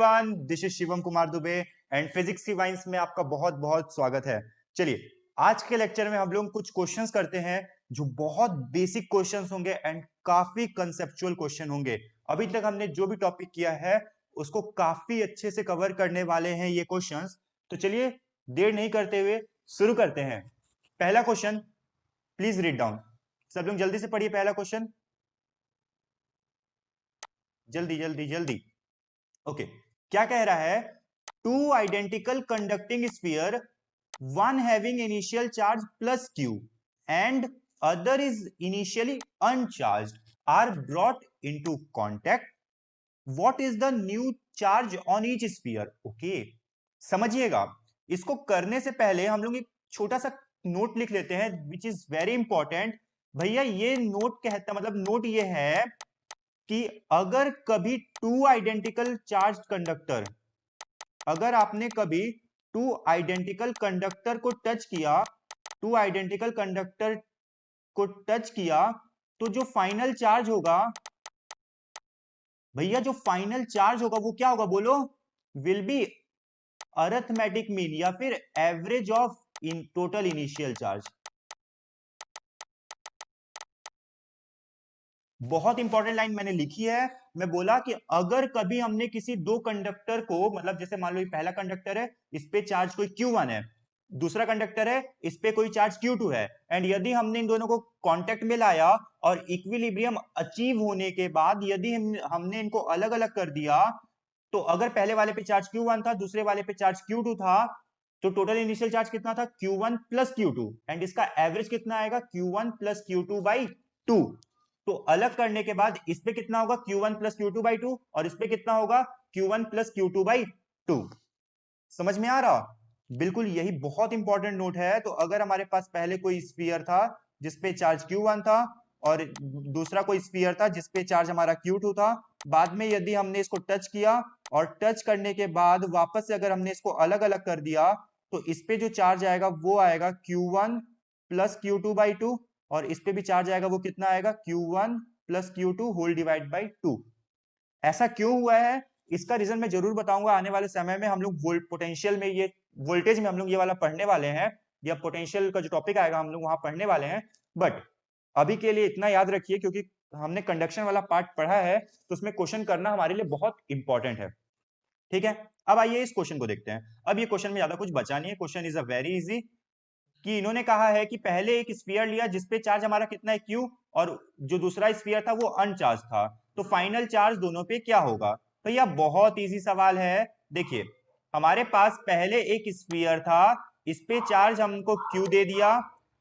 This is Shivam Kumar Dubey and physics की wines में आपका बहुत बहुत स्वागत है। चलिए आज के लेक्चर में हम लोग कुछ क्वेश्चंस करते हैं जो बहुत बेसिक क्वेश्चंस होंगे एंड काफी कंसेप्चुअल क्वेश्चन होंगे। अभी तक हमने जो भी टॉपिक किया है उसको काफी अच्छे से कवर करने वाले हैं ये क्वेश्चंस। तो चलिए देर नहीं करते हुए शुरू करते हैं। पहला क्वेश्चन प्लीज रीड डाउन। सब लोग जल्दी से पढ़िए पहला क्वेश्चन, जल्दी जल्दी जल्दी। ओके क्या कह रहा है? Two identical conducting sphere, one having initial charge plus q and other is initially uncharged, are brought into contact. What is the new charge on each sphere? Okay, समझिएगा। इसको करने से पहले हम लोग एक छोटा सा नोट लिख लेते हैं विच इज वेरी इंपॉर्टेंट। भैया ये नोट कहता मतलब नोट ये है कि अगर कभी टू आइडेंटिकल चार्ज कंडक्टर, अगर आपने कभी टू आइडेंटिकल कंडक्टर को टच किया, टू आइडेंटिकल कंडक्टर को टच किया, तो जो फाइनल चार्ज होगा भैया, जो फाइनल चार्ज होगा वो क्या होगा बोलो? विल बी अरिथमेटिक मीन या फिर average of in total initial charge. बहुत इंपॉर्टेंट लाइन मैंने लिखी है। मैं बोला कि अगर कभी हमने किसी दो कंडक्टर को, मतलब जैसे मान लो ये पहला कंडक्टर है, इस पे चार्ज कोई Q1 है, दूसरा कंडक्टर है, इस पे कोई चार्ज Q2 है, एंड यदि हमने इन दोनों को कांटेक्ट में लाया और इक्विलिब्रियम अचीव होने के बाद यदि हमने इनको अलग अलग कर दिया, तो अगर पहले वाले पे चार्ज Q1 था, दूसरे वाले पे चार्ज Q2 था, तो टोटल इनिशियल चार्ज कितना था? Q1 प्लस Q2, एंड इसका एवरेज कितना आएगा? Q1 plus Q2 by 2। तो अलग करने के बाद इस पे कितना होगा? Q1 प्लस Q2 बाई 2, और इस पे कितना होगा? Q1 plus Q2 by 2। समझ में आ रहा? बिल्कुल यही बहुत इंपॉर्टेंट नोट है। तो अगर हमारे पास पहले कोई स्फीयर था जिसपे चार्ज Q1 था और दूसरा कोई स्फीयर था जिसपे चार्ज हमारा Q2 था, बाद में यदि हमने इसको टच किया और टच करने के बाद वापस से अगर हमने इसको अलग अलग कर दिया, तो इस पे जो चार्ज आएगा वो आएगा Q1 प्लस Q2 बाई 2, और इस पे भी चार्ज आएगा वो कितना आएगा? Q1 plus Q2 whole divide by 2। ऐसा क्यों हुआ है इसका रीजन मैं जरूर बताऊंगा आने वाले समय में। हम लोग पोटेंशियल में ये वोल्टेज में हम लोग ये वाला पढ़ने वाले हैं, या पोटेंशियल का जो टॉपिक आएगा हम लोग वहां पढ़ने वाले हैं। बट अभी के लिए इतना याद रखिए, क्योंकि हमने कंडक्शन वाला पार्ट पढ़ा है तो उसमें क्वेश्चन करना हमारे लिए बहुत इंपॉर्टेंट है। ठीक है, अब आइए इस क्वेश्चन को देखते हैं। अब ये क्वेश्चन में ज्यादा कुछ बचा नहीं है, question is a very easy. कि इन्होंने कहा है कि पहले एक स्फीयर लिया जिसपे चार्ज हमारा कितना है? Q, और जो दूसरा स्फीयर था वो अनचार्ज था, तो फाइनल चार्ज दोनों पे क्या होगा? तो यह बहुत इजी सवाल है। देखिए हमारे पास पहले एक स्फीयर था, इस पे चार्ज हमको Q दे दिया,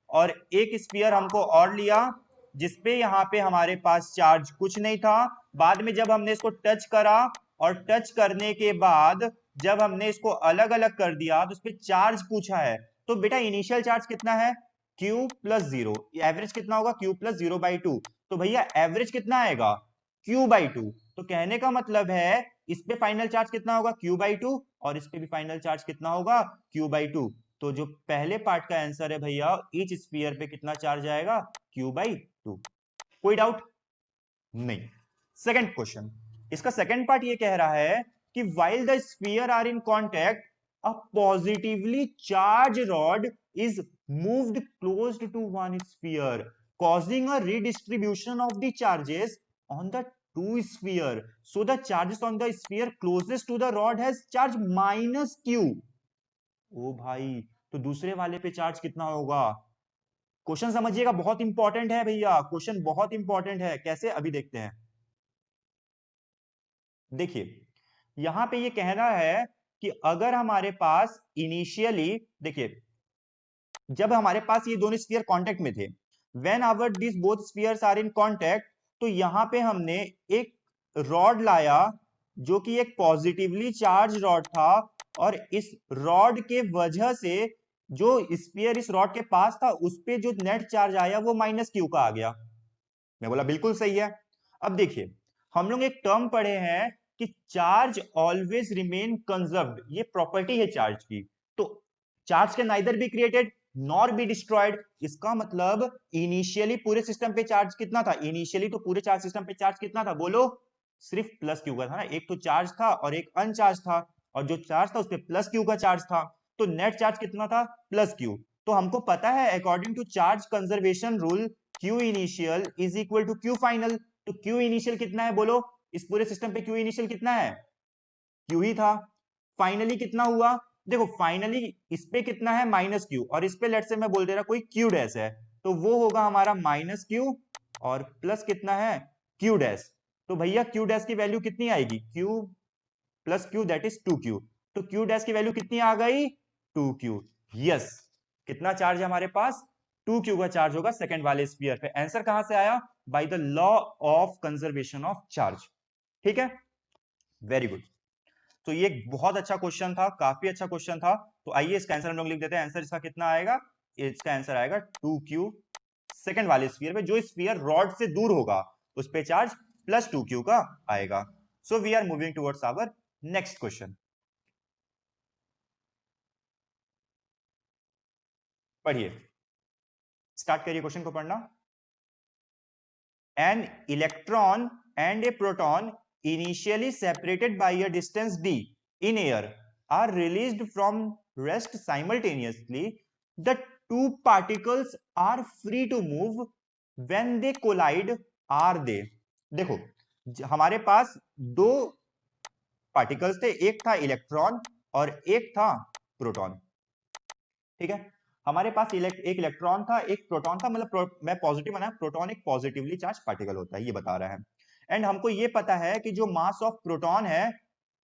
और एक स्फीयर हमको और लिया जिसपे यहाँ पे हमारे पास चार्ज कुछ नहीं था। बाद में जब हमने इसको टच करा और टच करने के बाद जब हमने इसको अलग अलग कर दिया तो उस पर चार्ज पूछा है। तो बेटा इनिशियल चार्ज कितना है? Q plus zero. एवरेज कितना होगा? Q plus zero by 2। तो भैया एवरेज कितना आएगा? Q by 2। तो कहने का मतलब है इस पे फाइनल चार्ज कितना होगा? Q बाई 2, और इस पे भी फाइनल चार्ज कितना होगा? Q by 2। तो जो पहले पार्ट का आंसर है भैया, ईच स्फीयर पे कितना चार्ज आएगा? Q by 2। कोई डाउट नहीं। सेकंड क्वेश्चन, इसका सेकंड पार्ट ये कह रहा है कि while the sphere are in contact, a positively charged rod is moved close to one sphere, causing a redistribution of the charges on the two sphere. So the charges on the sphere closest to the rod has charge minus Q. ओ भाई, तो दूसरे वाले पे charge कितना होगा? Question समझिएगा, बहुत important है भैया, क्वेश्चन बहुत इंपॉर्टेंट है। कैसे? अभी देखते हैं। देखिए यहां पे ये कहना है कि अगर हमारे पास इनिशियली, देखिए जब हमारे पास ये दोनों स्फीयर कांटेक्ट में थे, when our this both spheres are in contact, तो यहां पे हमने एक रॉड लाया जो कि एक पॉजिटिवली चार्ज रॉड था, और इस रॉड के वजह से जो स्फीयर इस रॉड के पास था उस पे जो नेट चार्ज आया वो माइनस क्यू का आ गया। मैं बोला बिल्कुल सही है। अब देखिए हम लोग एक टर्म पढ़े हैं कि चार्ज ऑलवेज रिमेन कंजर्व्ड, ये प्रॉपर्टी है चार्ज की। तो charge can neither be created nor be destroyed. इसका मतलब इनिशियली पूरे सिस्टम पे चार्ज कितना था? इनिशियली तो पूरे चार्ज सिस्टम पे चार्ज कितना था बोलो? सिर्फ प्लस क्यू का था ना, एक तो चार्ज था और एक अनचार्ज था, और जो चार्ज था उस पर प्लस क्यू का चार्ज था, तो नेट चार्ज कितना था, प्लस क्यू। तो हमको पता है according to charge conservation rule Q initial is equal to Q final. तो क्यू इनिशियल कितना है बोलो, इस पूरे सिस्टम पे क्यू इनिशियल कितना है, क्यू ही था। फाइनली कितना हुआ, देखो फाइनली इस पे कितना है माइनस क्यू, और इस पे लेट से मैं बोल दे रहा कोई क्यू डैश है, तो वो होगा हमारा माइनस क्यू, और प्लस कितना है क्यू डैश। तो भैया क्यू डैश की वैल्यू कितनी आएगी, Q plus Q that is 2q। तो क्यू डैश की वैल्यू कितनी आ गई, 2q। यस, कितना चार्ज है हमारे पास, 2q का चार्ज होगा सेकंड वाले स्फीयर पे। आंसर कहां से आया, by the law of conservation of charge. ठीक है, वेरी गुड। तो ये एक बहुत अच्छा क्वेश्चन था, काफी अच्छा क्वेश्चन था। तो आइए इसका आंसर हम लोग लिख देते हैं। आंसर इसका कितना आएगा, इसका आंसर आएगा 2q सेकंड वाले स्फीयर पे, जो स्फीयर रॉड से दूर होगा उस पे चार्ज प्लस 2q का आएगा। So we are moving towards our next question. पढ़िए, स्टार्ट करिए क्वेश्चन को पढ़ना। An electron and a proton initially separated by a distance d in air are released from rest simultaneously. The two particles are free to move when they collide. Are they? देखो हमारे पास दो particles थे, एक था electron और एक था proton. ठीक है, हमारे पास एक इलेक्ट्रॉन था एक प्रोटॉन था, मतलब मैं पॉजिटिव बनाया, प्रोटॉन एक पॉजिटिवली चार्ज पार्टिकल होता है, ये बता रहा है। एंड हमको ये पता है कि जो मास ऑफ प्रोटॉन है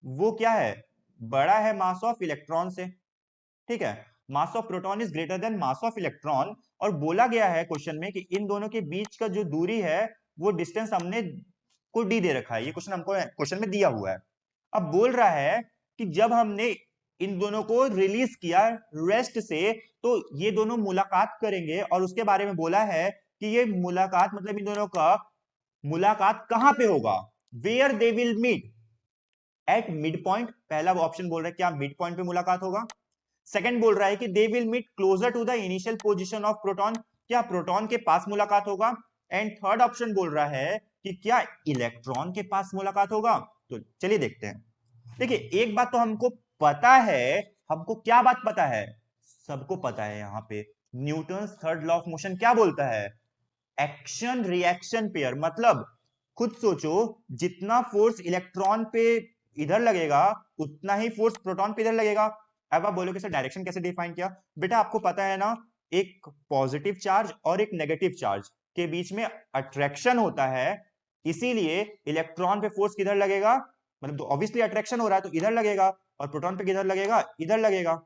वो क्या है, बड़ा है मास ऑफ इलेक्ट्रॉन से। ठीक है, मास of proton is greater then mass of electron. और बोला गया है क्वेश्चन में कि इन दोनों के बीच का जो दूरी है वो डिस्टेंस हमने को डी दे रखा है, ये क्वेश्चन हमको क्वेश्चन में दिया हुआ है। अब बोल रहा है कि जब हमने इन दोनों को रिलीज किया रेस्ट से, तो ये दोनों मुलाकात करेंगे, और उसके बारे में बोला है कि ये मुलाकात मतलब इन दोनों का मुलाकात कहां पे होगा, where they will meet, at midpoint. पहला ऑप्शन बोल रहा है क्या मिड पॉइंट पे मुलाकात होगा। सेकंड बोल रहा है कि they will meet closer to the initial position of proton, क्या प्रोटॉन के पास मुलाकात होगा। एंड थर्ड ऑप्शन बोल रहा है कि क्या इलेक्ट्रॉन के पास मुलाकात होगा। तो चलिए देखते हैं। देखिए एक बात तो हमको पता है, हमको क्या बात पता है, सबको पता है यहाँ पे Newton third law of motion क्या बोलता है, एक्शन रिएक्शन पेयर। मतलब खुद सोचो, जितना फोर्स इलेक्ट्रॉन पे इधर लगेगा उतना ही फोर्स प्रोटॉन पे इधर लगेगा। अब आप बोलोगे सर डायरेक्शन कैसे डिफाइन किया, बेटा आपको पता है ना, एक पॉजिटिव चार्ज और एक नेगेटिव चार्ज के बीच में अट्रैक्शन होता है, इसीलिए इलेक्ट्रॉन पे फोर्स किधर लगेगा, मतलब तो ऑब्वियसली अट्रैक्शन हो रहा है तो इधर लगेगा, और प्रोटॉन पे किधर लगेगा, इधर लगेगा।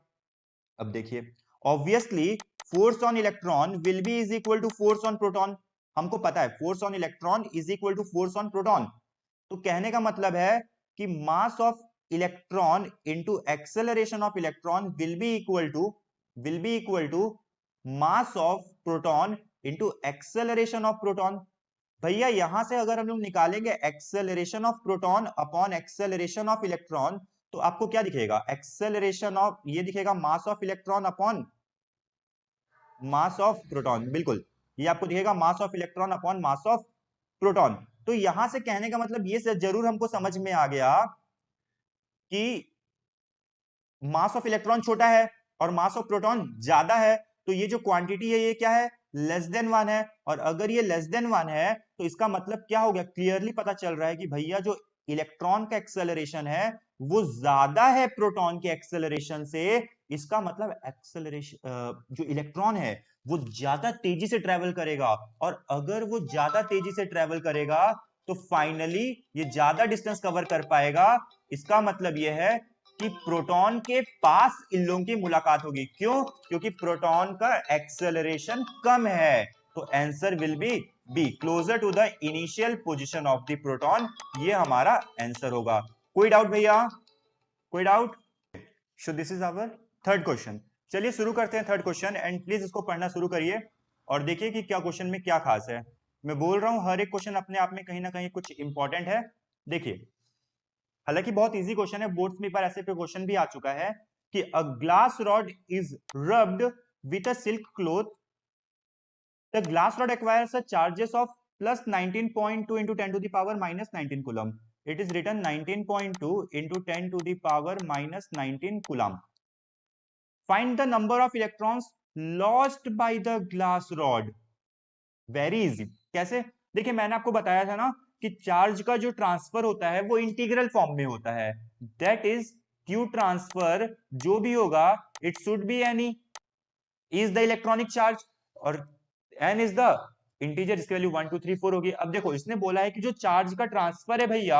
अब देखिए obviously force on electron will be is equal to force on proton. हमको पता है force on electron is equal to force on proton. तो कहने का मतलब है कि mass of electron into acceleration of electron will be equal to mass of proton into acceleration of proton. भैया यहां से अगर हम लोग निकालेंगे acceleration of proton upon acceleration of electron, तो आपको क्या दिखेगा, एक्सेलरेशन ऑफ, ये दिखेगा मास of electron upon mass of proton. बिल्कुल, ये आपको दिखेगा मास of electron upon mass of proton. तो यहां से कहने का मतलब ये से जरूर हमको समझ में आ गया कि मास ऑफ इलेक्ट्रॉन छोटा है और मास ऑफ प्रोटॉन ज्यादा है, तो ये जो क्वांटिटी है ये क्या है, लेस देन 1 है। और अगर ये लेस देन 1 है तो इसका मतलब क्या हो गया, क्लियरली पता चल रहा है कि भैया जो इलेक्ट्रॉन का एक्सेलरेशन है वो ज्यादा है प्रोटॉन के एक्सेलरेशन से। इसका मतलब एक्सेलरेशन जो इलेक्ट्रॉन है वो ज्यादा तेजी से ट्रेवल करेगा, और अगर वो ज्यादा तेजी से ट्रेवल करेगा तो फाइनली ये ज्यादा डिस्टेंस कवर कर पाएगा। इसका मतलब यह है कि प्रोटॉन के पास इन लोगों की मुलाकात होगी। क्यों, क्योंकि प्रोटॉन का एक्सेलरेशन कम है। तो answer will be B, closer to the initial position of the proton. ये हमारा आंसर होगा। कोई डाउट भैया, कोई doubt. So this is our third question. चलिए शुरू करते हैं थर्ड क्वेश्चन, एंड प्लीज इसको पढ़ना शुरू करिए और देखिए कि क्या क्वेश्चन में क्या खास है। मैं बोल रहा हूं हर एक क्वेश्चन अपने आप में कहीं ना कहीं कुछ इंपॉर्टेंट है। देखिए हालांकि बहुत इजी क्वेश्चन है, बोर्ड्स में पर ऐसे पे क्वेश्चन भी आ चुका है कि a glass rod is rubbed with a silk cloth, the glass rod acquires a charges of plus 19.2 into 10 to the power minus 19 coulomb. it is written 19.2 into 10 to the power minus 19 coulomb. Find the number of electrons lost by the glass rod. Very easy. कैसे? देखिए मैंने आपको बताया था ना कि charge का जो ट्रांसफर होता है वो इंटीग्रल फॉर्म में होता है. दैट इज क्यू ट्रांसफर जो भी होगा it should be any is the electronic charge और एन इज द इंटीजर, इसकी वैल्यू 1 2 3 4 होगी. अब देखो इसने बोला है कि जो चार्ज का ट्रांसफर है भैया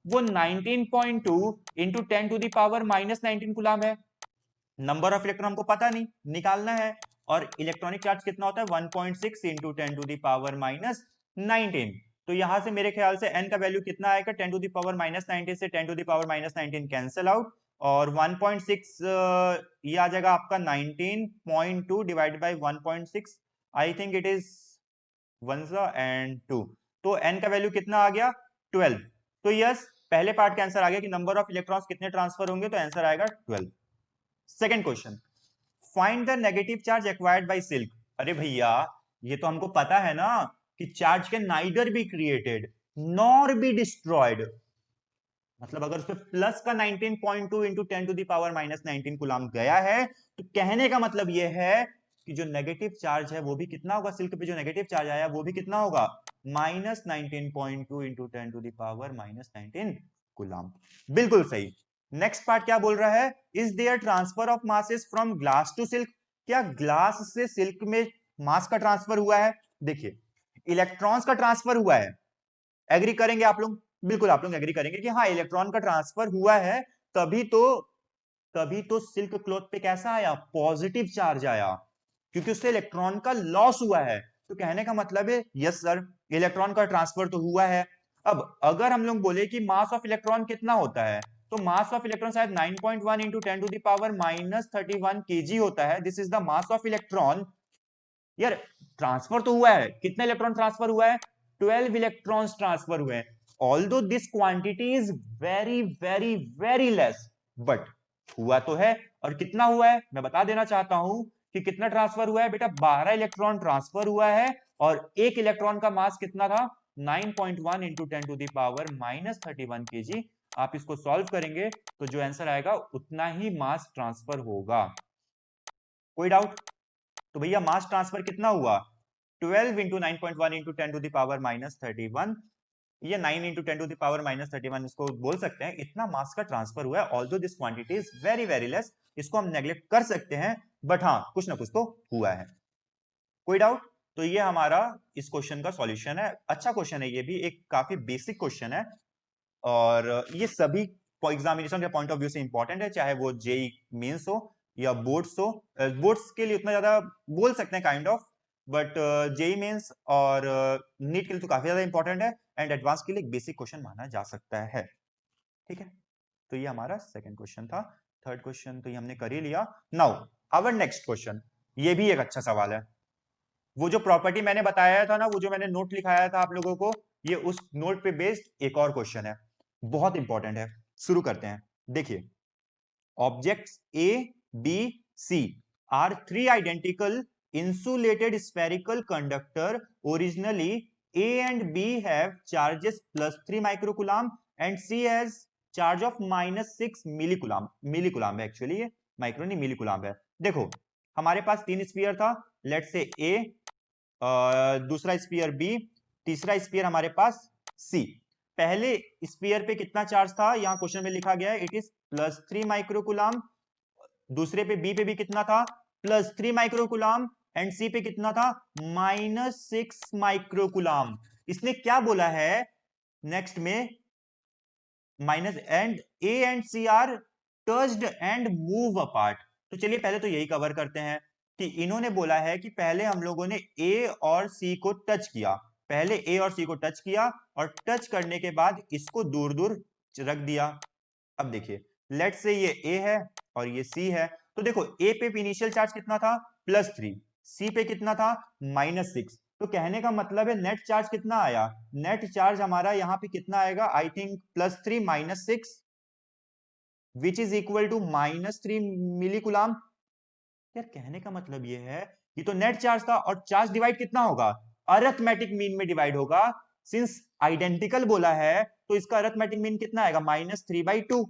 वो 19.2 into 10 to the power minus 19 coulomb है. नंबर ऑफ इलेक्ट्रॉन हमको पता नहीं, निकालना है. और इलेक्ट्रॉनिक चार्ज कितना होता है 1.6 into 10 to the power minus 19. तो यहां से मेरे ख्याल से n का वैल्यू कितना आएगा 10 टू द पावर माइनस 19 से 10 to the power minus 19 cancel out और 1.6 ये आ जाएगा आपका 19.2 divide by 1.6. I think it is 1 and 2. तो n का वैल्यू कितना आ गया 12. तो यस पहले पार्ट का आंसर आ गया कि नंबर ऑफ इलेक्ट्रॉन्स कितने ट्रांसफर होंगे, तो आंसर आएगा 12. Second question, find the negative charge acquired by silk. अरे भैया ये तो हमको पता है ना कि charge can neither be created nor be destroyed. मतलब अगर उसमें प्लस का 19.2 into 10 to the power minus 19 coulomb गया है तो कहने का मतलब यह है कि जो नेगेटिव चार्ज है वो भी कितना होगा, सिल्क पे जो नेगेटिव चार्ज आया वो भी कितना होगा minus 19.2 into 10 to the power minus 19 coulomb. बिल्कुल सही. नेक्स्ट पार्ट क्या बोल रहा है, is there transfer of masses from glass to silk. क्या ग्लास से सिल्क में मास का ट्रांसफर हुआ है? देखिए इलेक्ट्रॉन्स का ट्रांसफर हुआ है, एग्री करेंगे आप लोग? बिल्कुल आप लोग एग्री करेंगे कि हाँ इलेक्ट्रॉन का ट्रांसफर हुआ है. तभी तो सिल्क क्लॉथ पे कैसा आया पॉजिटिव चार्ज आया क्योंकि उससे इलेक्ट्रॉन का लॉस हुआ है. तो कहने का मतलब है यस सर इलेक्ट्रॉन का ट्रांसफर तो हुआ है. अब अगर हम लोग बोले कि मास ऑफ इलेक्ट्रॉन कितना होता है तो मास ऑफ इलेक्ट्रॉन शायद 9.1 into 10 to the power minus 31 KG होता है. This is the mass of electron. यार ट्रांसफर तो हुआ है, कितने इलेक्ट्रॉन ट्रांसफर हुआ है 12 इलेक्ट्रॉन्स ट्रांसफर हुए हैं. Although this quantity is very very very less but हुआ तो है. और कितना हुआ है मैं बता देना चाहता हूं कि कितना ट्रांसफर हुआ है बेटा 12 इलेक्ट्रॉन ट्रांसफर हुआ है और एक इलेक्ट्रॉन का मास कितना था 9.1 into 10 to the power minus 31 KG. आप इसको सॉल्व करेंगे तो जो आंसर आएगा उतना ही मास ट्रांसफर होगा. कोई डाउट? तो भैया मास ट्रांसफर कितना हुआ 12 into 9.1 into 10 to the power minus 31. ये 9 into 10 to the power minus 31 इसको बोल सकते हैं. इतना मास का ट्रांसफर हुआ है. Although this quantity is very very less. इसको हम नेग्लेक्ट कर सकते हैं बट हाँ कुछ ना कुछ तो हुआ है. कोई डाउट? तो ये हमारा इस क्वेश्चन का सॉल्यूशन है. अच्छा क्वेश्चन है, ये भी एक काफी बेसिक क्वेश्चन है और ये सभी एग्जामिनेशन के पॉइंट ऑफ व्यू से इंपॉर्टेंट है, चाहे वो जेई मेंस हो या बोर्ड्स हो. बोर्ड्स के लिए उतना ज्यादा बोल सकते हैं kind of, but JEE Mains और नीट के लिए तो काफी ज्यादा इंपॉर्टेंट है एंड एडवांस के लिए एक बेसिक क्वेश्चन माना जा सकता है. ठीक है, तो ये हमारा सेकंड क्वेश्चन था. थर्ड क्वेश्चन तो ये हमने कर ही लिया. नाउ आवर नेक्स्ट क्वेश्चन, ये भी एक अच्छा सवाल है. वो जो प्रॉपर्टी मैंने बताया था ना, वो जो मैंने नोट लिखाया था आप लोगों को, ये उस नोट पे बेस्ड एक और क्वेश्चन है, बहुत इंपॉर्टेंट है. शुरू करते हैं. देखिए objects A B C are three identical insulated spherical conductor. Originally A and B have charges plus 3 microcoulomb and C has charge of minus 6 millicoulomb. millicoulomb है एक्चुअली, ये माइक्रो नहीं millicoulomb है. देखो हमारे पास तीन स्फीयर था, लेट्स से A, दूसरा sphere B, तीसरा स्फीयर हमारे पास C. पहले स्फीयर पे कितना चार्ज था, यहां क्वेश्चन में लिखा गया है इट इज प्लस 3 माइक्रोकुलाम. दूसरे पे बी पे भी कितना था प्लस 3 माइक्रोकुलाम एंड सी पे कितना था माइनस 6 माइक्रोकुलाम. इसने क्या बोला है नेक्स्ट में minus and A and C are touched and move apart. तो चलिए पहले तो यही कवर करते हैं कि इन्होंने बोला है कि पहले हम लोगों ने ए और सी को टच किया, पहले ए और सी को टच किया और टच करने के बाद इसको दूर दूर रख दिया. अब देखिए लेट्स से ये ए है और ये सी है. तो देखो ए पे इनिशियल चार्ज कितना था प्लस 3, सी पे कितना था माइनस 6. तो कहने का मतलब है नेट चार्ज कितना आया, नेट चार्ज हमारा यहां पे कितना आएगा I think plus 3 minus 6 which is equal to minus 3 millicoulomb. यार कहने का मतलब ये है ये तो नेट चार्ज था और चार्ज डिवाइड कितना होगा अरिथमेटिक मीन में डिवाइड होगा. सिंस आइडेंटिकल बोला है तो इसका अरिथमेटिक मीन कितना आएगा, -3/2।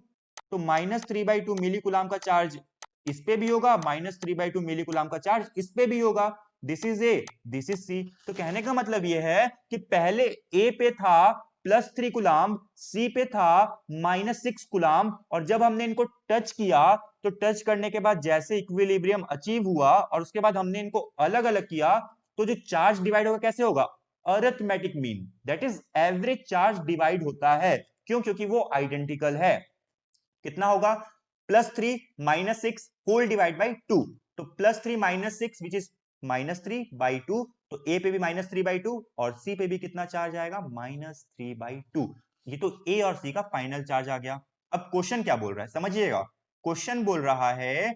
तो -3/2 मिली कूलाम का चार्ज इस पे भी होगा, -3/2 मिली कूलाम का चार्ज इस पे भी होगा। This is A, this is C. तो कहने का मतलब यह है कि पहले ए पे था +3 कूलाम, सी पे था -6 कूलाम, और जब हमने इनको टच किया तो टच करने के बाद जैसे इक्विलिब्रियम अचीव हुआ और उसके बाद हमने इनको अलग अलग किया, तो जो चार्ज डिवाइड होगा कैसे होगा, arithmetic mean, that is average charge divide होता है। क्यों? क्योंकि वो आइडेंटिकल है। कितना होगा, +3 -6 होल डिवाइड बाई 2। तो +3 -6 विच इज -3/2। तो ए पे भी -3/2 और सी पे भी कितना चार्ज आएगा, -3/2। ये तो ए और सी का फाइनल चार्ज आ गया। अब क्वेश्चन क्या बोल रहा है समझिएगा। क्वेश्चन बोल रहा है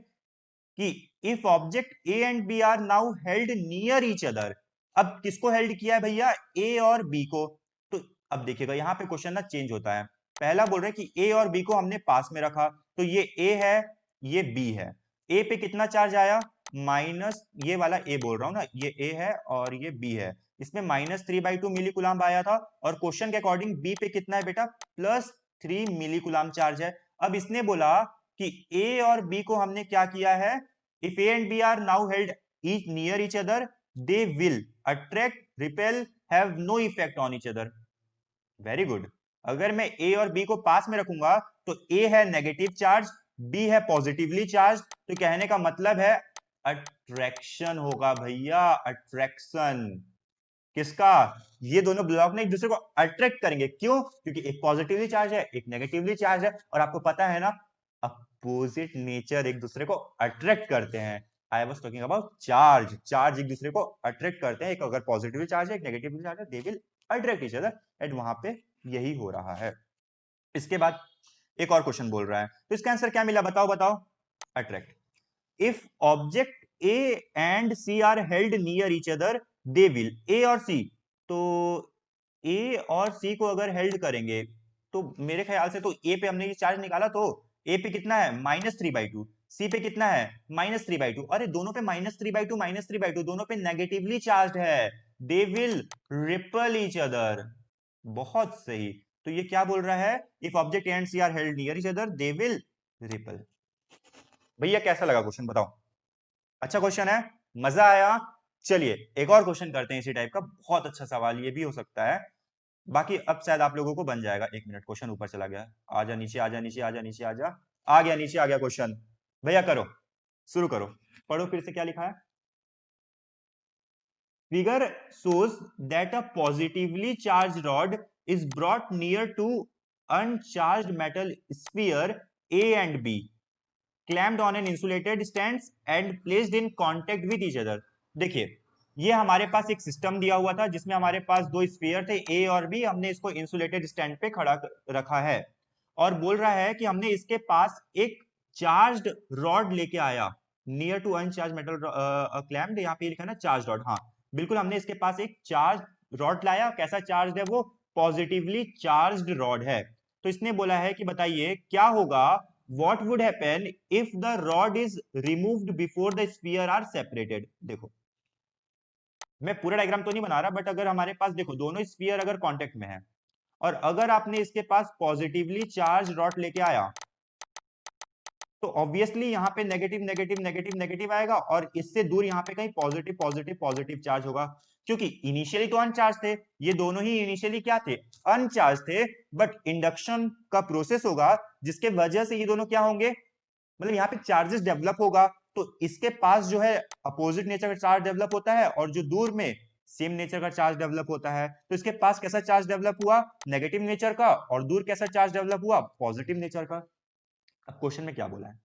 कि if object A and B are now held near each other. अब किसको हेल्ड किया है भैया, ए और बी को। तो अब देखिएगा यहां पे क्वेश्चन ना चेंज होता है। पहला बोल रहे हैं कि ए और बी को हमने पास में रखा, तो ये ए है ये बी है। ए पे कितना चार्ज आया, माइनस, ये वाला ए बोल रहा हूं ना, ये ए है और ये बी है, इसमें -3/2 मिली कुलाम्ब आया था। और क्वेश्चन के अकॉर्डिंग बी पे कितना है बेटा, +3 मिली कुलाम्ब चार्ज है। अब इसने बोला कि ए और बी को हमने क्या किया है, if A and B are now held each near each other, they will attract, repel, have no effect on each other. Very good. अगर मैं ए और बी को पास में रखूंगा तो ए है नेगेटिव चार्ज, बी है पॉजिटिवली चार्ज, तो कहने का मतलब है अट्रैक्शन होगा भैया, अट्रैक्शन। किसका, ये दोनों ब्लॉक ने एक दूसरे को अट्रैक्ट करेंगे। क्यों? क्योंकि एक पॉजिटिवली चार्ज है एक नेगेटिवली चार्ज है, और आपको पता है ना अपोजिट नेचर एक दूसरे को अट्रैक्ट करते हैं। I was talking about charge, charge एक दूसरे को अट्रैक्ट करते हैं, एक अगर पॉजिटिवली चार्ज है एक नेगेटिवली चार्ज है, they will attract each other. And वहां पे यही हो रहा है। इसके बाद एक और क्वेश्चन बोल रहा है, तो इसका आंसर क्या मिला, बताओ बताओ, attract. if object A and C are held near each other, they will, A और C, तो A और C को अगर हेल्ड करेंगे तो मेरे ख्याल से तो A पे हमने ये चार्ज निकाला, तो A पे कितना है -3/2, C पे कितना है -3/2। अरे दोनों पे -3/2 -3/2 दोनों पे नेगेटिवली चार्ज है, they will repel each other. बहुत सही। तो ये क्या बोल रहा है, if object A and C are held near each other they will repel. भैया कैसा लगा क्वेश्चन बताओ, अच्छा क्वेश्चन है, मजा आया। चलिए एक और क्वेश्चन करते हैं इसी टाइप का, बहुत अच्छा सवाल ये भी हो सकता है। बाकी अब शायद आप लोगों को बन जाएगा। एक मिनट, क्वेश्चन ऊपर चला गया, आजा नीचे आजा नीचे आजा नीचे आजा, आ गया नीचे आ गया क्वेश्चन। भैया करो, शुरू करो, पढ़ो फिर से क्या लिखा है। Figure shows that a positively charged rod is brought near to uncharged metal sphere A and B, clamped on an insulated stand and placed in contact with each other। देखिए ये हमारे पास एक सिस्टम दिया हुआ था जिसमें हमारे पास दो स्फीयर थे ए और बी, हमने इसको इंसुलेटेड स्टैंड पे खड़ा रखा है, और बोल रहा है कि हमने इसके पास एक चार्ज्ड रॉड लेके आया, near to uncharged metal clamped, यहाँ पे लिखा है ना चार्ज रॉड, हाँ बिल्कुल, हमने इसके पास एक चार्ज रॉड लाया। कैसा चार्ज है वो, पॉजिटिवली चार्ज्ड रॉड है। तो इसने बोला है कि बताइए क्या होगा, what would happen if the rod is removed before the sphere are separated। देखो मैं पूरा डायग्राम तो नहीं बना रहा, बट अगर हमारे पास देखो दोनों स्फीयर अगर कांटेक्ट में है, और अगर आपने इसके पास पॉजिटिवली चार्ज रॉड लेके आया, तो ऑब्वियसली यहाँ पे नेगेटिव नेगेटिव नेगेटिव नेगेटिव आएगा, और इससे दूर यहाँ पे कहीं पॉजिटिव पॉजिटिव पॉजिटिव चार्ज होगा। क्योंकि इनिशियली तो अनचार्ज थे, ये दोनों ही इनिशियली क्या थे, अनचार्ज थे, बट इंडक्शन का प्रोसेस होगा जिसके वजह से ये दोनों क्या होंगे, मतलब यहाँ पे चार्जेस डेवलप होगा, तो इसके पास जो है अपोजिट नेचर का चार्ज डेवलप होता है, और जो दूर में सेम नेचर का चार्ज डेवलप होता है। तो इसके पास कैसा चार्ज डेवलप हुआ, नेगेटिव नेचर का, और दूर कैसा चार्ज डेवलप हुआ, पॉजिटिव नेचर का। अब क्वेश्चन में क्या बोला है,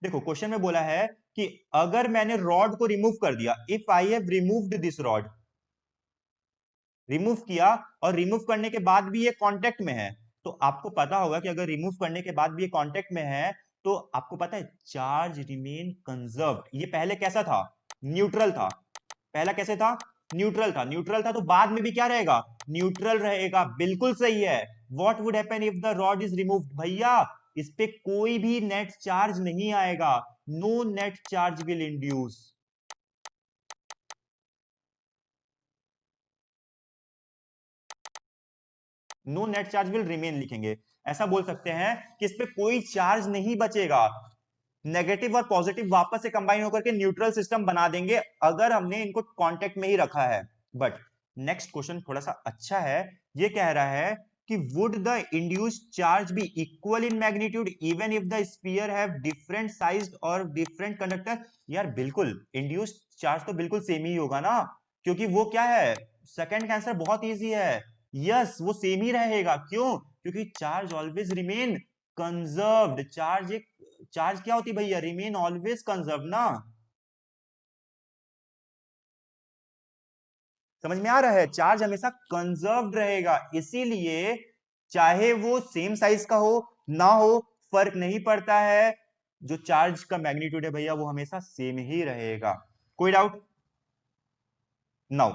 देखो क्वेश्चन में बोला है कि अगर मैंने रॉड को रिमूव कर दिया, if I have removed this rod, remove किया, और रिमूव करने के बाद भी ये कांटेक्ट में है, तो आपको पता होगा कि अगर रिमूव करने के बाद भी ये कांटेक्ट में है, तो आपको पता है चार्ज रिमेन कंजर्व्ड। ये पहले कैसा था, न्यूट्रल था, पहला कैसे था, न्यूट्रल था, न्यूट्रल था, तो बाद में भी क्या रहेगा, न्यूट्रल रहेगा। बिल्कुल सही है। What would happen if the rod is removed, भैया इस पे कोई भी नेट चार्ज नहीं आएगा, no net charge will induce. No net charge will remain लिखेंगे। ऐसा बोल सकते हैं कि इस पे कोई चार्ज नहीं बचेगा, नेगेटिव और पॉजिटिव वापस से कंबाइन होकर के न्यूट्रल सिस्टम बना देंगे अगर हमने इनको कांटेक्ट में ही रखा है। बट नेक्स्ट क्वेश्चन थोड़ा सा अच्छा है, ये कह रहा है कि would the induced charge be equal in magnitude even if the sphere have different size और डिफरेंट कंडक्टर। यार बिल्कुल, इंड्यूस्ड चार्ज तो बिल्कुल सेम ही होगा ना, क्योंकि वो क्या है, सेकंड का आंसर बहुत इजी है। यस, वो सेम ही रहेगा। क्यों? क्योंकि charge always remain conserved. Charge क्या होती है भैया, रिमेन ऑलवेज कंजर्व ना। समझ में आ रहा है, चार्ज हमेशा कंजर्व्ड रहेगा, इसीलिए चाहे वो सेम साइज का हो ना हो, फर्क नहीं पड़ता है, जो चार्ज का मैग्नीट्यूड है भैया वो हमेशा सेम ही रहेगा। कोई डाउट? नाउ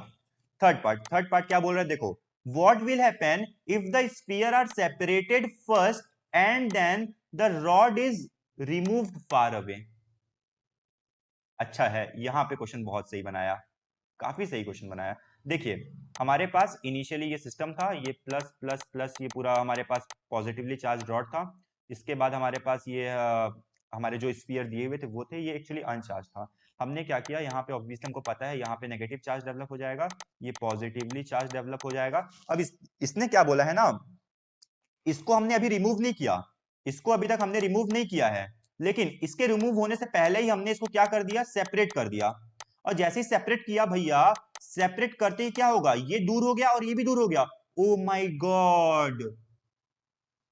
थर्ड पार्ट क्या बोल रहा है, देखो, what will happen if the sphere are separated first and then the rod is removed far away. अच्छा है, यहां पे क्वेश्चन बहुत सही बनाया, काफी सही क्वेश्चन बनाया। देखिए, हमारे पास इनिशियली ये सिस्टम था, ये प्लस प्लस प्लस, ये पूरा हमारे पास पॉजिटिवली चार्ज रॉड था। इसके बाद हमारे पास ये हमारे जो स्फीयर दिए हुए थे वो थे, ये एक्चुअली अनचार्ज था। हमने क्या किया, यहाँ पे ऑब्वियसली हमको पता है यहाँ पे नेगेटिव चार्ज डेवलप हो जाएगा, ये पॉजिटिवली चार्ज डेवलप हो जाएगा। अब इसने क्या बोला है ना, इसको हमने अभी रिमूव नहीं किया, इसको अभी तक हमने रिमूव नहीं किया है, लेकिन इसके रिमूव होने से पहले ही हमने इसको क्या कर दिया, सेपरेट कर दिया। और जैसे ही सेपरेट किया भैया, सेपरेट करते ही क्या होगा, ये दूर हो गया और ये भी दूर हो गया। Oh my God,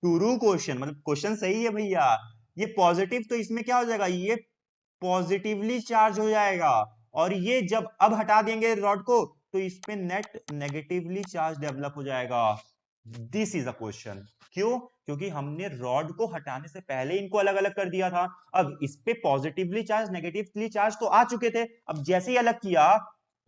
true question, मतलब क्वेश्चन सही है भैया। ये पॉजिटिव तो इसमें क्या हो जाएगा, ये पॉजिटिवली चार्ज हो जाएगा, और ये जब अब हटा देंगे रॉड को तो इस पे नेट नेगेटिवली चार्ज डेवलप हो जाएगा। This is a question. क्यों? क्योंकि हमने रॉड को हटाने से पहले इनको अलग अलग कर दिया था। अब इस पे पॉजिटिवली चार्ज नेगेटिवली चार्ज तो आ चुके थे, अब जैसे ही अलग किया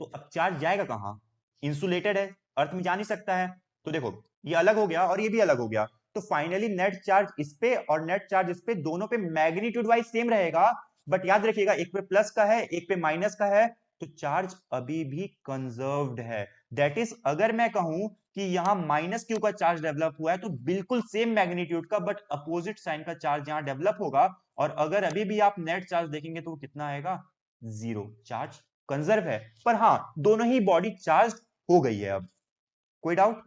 तो अब चार्ज जाएगा कहां, इंसुलेटेड है, अर्थ में जा नहीं सकता है। तो देखो, ये अलग हो गया और ये भी अलग हो गया, तो फाइनली नेट चार्ज इस पे और नेट चार्ज इस पे, दोनों पे मैग्नीट्यूड वाइज सेम रहेगा। बट याद रखिएगा, एक पे प्लस का है एक पे माइनस का है, तो चार्ज अभी भी कंजर्व्ड है। दैट इज, अगर मैं कहूं कि यहां माइनस क्यू का चार्ज डेवलप हुआ है तो बिल्कुल सेम मैग्नीट्यूड का बट अपोजिट साइन का चार्ज यहां डेवलप होगा। और अगर अभी भी आप नेट चार्ज देखेंगे तो वो कितना आएगा, जीरो। चार्ज कंजर्व है, पर हां, दोनों ही बॉडी चार्ज हो गई है अब। कोई डाउट?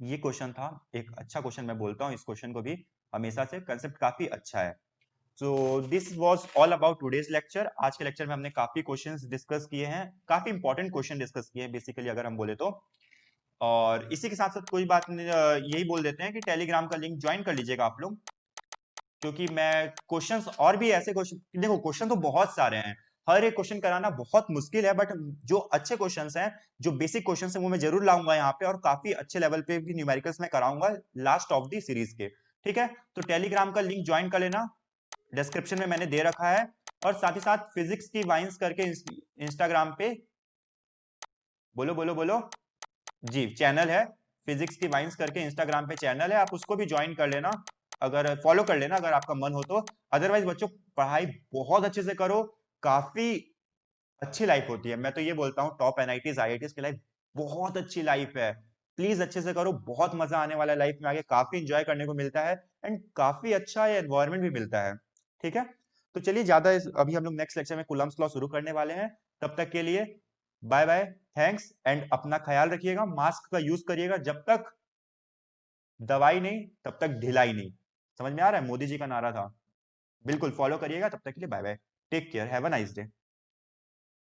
ये क्वेश्चन था, एक अच्छा क्वेश्चन मैं बोलता हूं इस क्वेश्चन को भी, हमेशा से कंसेप्ट काफी अच्छा है। So this was all about today's lecture. आज के लेक्चर में हमने काफी क्वेश्चंस डिस्कस किए हैं, काफी इंपॉर्टेंट क्वेश्चन डिस्कस किए हैं बेसिकली, अगर हम बोले तो। और इसी के साथ साथ कोई बात नहीं, यही बोल देते हैं कि टेलीग्राम का लिंक ज्वाइन कर लीजिएगा आप लोग, क्योंकि मैं क्वेश्चंस और भी ऐसे क्वेश्चन, देखो क्वेश्चन तो बहुत सारे हैं, हर एक क्वेश्चन कराना बहुत मुश्किल है, बट जो अच्छे क्वेश्चंस हैं, जो बेसिक क्वेश्चंस हैं, वो मैं जरूर लाऊंगा यहाँ पे, और काफी अच्छे लेवल पे भी न्यूमेरिकल्स मैं कराऊंगा लास्ट ऑफ दी सीरीज के। ठीक है, तो टेलीग्राम का लिंक ज्वाइन कर लेना, डिस्क्रिप्शन में मैंने दे रखा है। और साथ ही साथ फिजिक्स की वाइंस करके इंस्टाग्राम पे, बोलो बोलो बोलो, जी चैनल है, फिजिक्स की वाइंस करके इंस्टाग्राम पे चैनल है, आप उसको भी ज्वाइन कर लेना, अगर फॉलो कर लेना अगर आपका मन हो तो। अदरवाइज बच्चों, पढ़ाई बहुत अच्छे से करो, काफी अच्छी लाइफ होती है, मैं तो ये बोलता हूँ टॉप एनआईटीज आईआईटीज की लाइफ बहुत अच्छी लाइफ है। प्लीज अच्छे से करो, बहुत मजा आने वाला है लाइफ में, आगे काफी इंजॉय करने को मिलता है, एंड काफी अच्छा एनवायरमेंट भी मिलता है। ठीक है, तो चलिए, अभी हम लोग नेक्स्ट लेक्चर में कूलम्स लॉ शुरू करने वाले हैं। तब तक के लिए बाय बाय, थैंक्स, एंड अपना ख्याल रखिएगा, मास्क का यूज करिएगा, जब तक दवाई नहीं तब तक ढिलाई नहीं। समझ में आ रहा है, मोदी जी का नारा था, बिल्कुल फॉलो करिएगा। तब तक के लिए bye bye, take care, have a nice day.